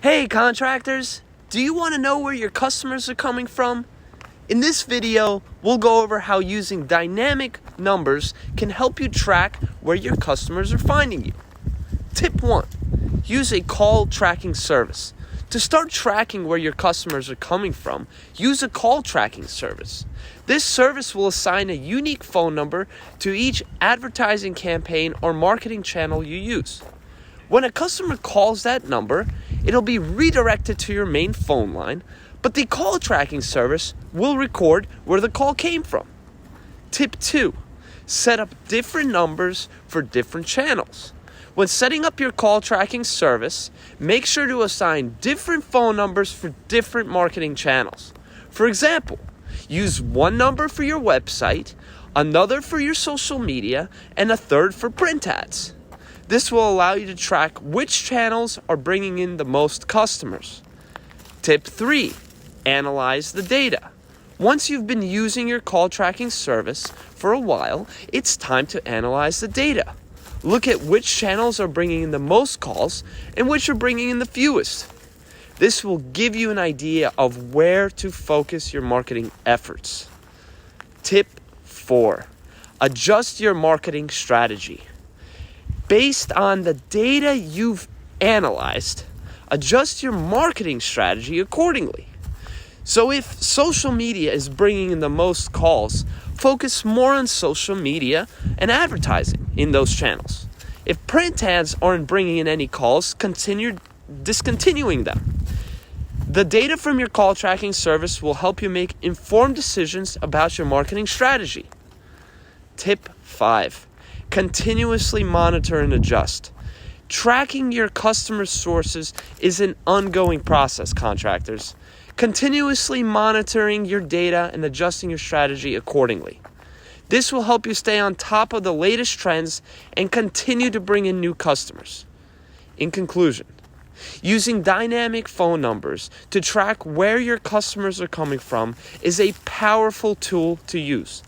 Hey contractors, do you want to know where your customers are coming from? In this video, we'll go over how using dynamic numbers can help you track where your customers are finding you. Tip 1, use a call tracking service. To start tracking where your customers are coming from, use a call tracking service. This service will assign a unique phone number to each advertising campaign or marketing channel you use. When a customer calls that number, it'll be redirected to your main phone line, but the call tracking service will record where the call came from. Tip 2, set up different numbers for different channels. When setting up your call tracking service, make sure to assign different phone numbers for different marketing channels. For example, use one number for your website, another for your social media, and a third for print ads. This will allow you to track which channels are bringing in the most customers. Tip 3, analyze the data. Once you've been using your call tracking service for a while, it's time to analyze the data. Look at which channels are bringing in the most calls and which are bringing in the fewest. This will give you an idea of where to focus your marketing efforts. Tip 4, adjust your marketing strategy. Based on the data you've analyzed, adjust your marketing strategy accordingly. So if social media is bringing in the most calls, focus more on social media and advertising in those channels. If print ads aren't bringing in any calls, continue discontinuing them. The data from your call tracking service will help you make informed decisions about your marketing strategy. Tip 5, continuously monitor and adjust. Tracking your customer sources is an ongoing process, contractors. Continuously monitoring your data and adjusting your strategy accordingly. This will help you stay on top of the latest trends and continue to bring in new customers. In conclusion, using dynamic phone numbers to track where your customers are coming from is a powerful tool to use.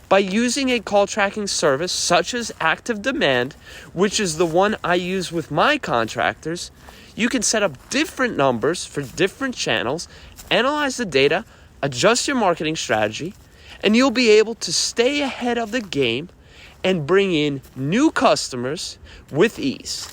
By using a call tracking service such as Active Demand, which is the one I use with my contractors, you can set up different numbers for different channels, analyze the data, adjust your marketing strategy, and you'll be able to stay ahead of the game and bring in new customers with ease.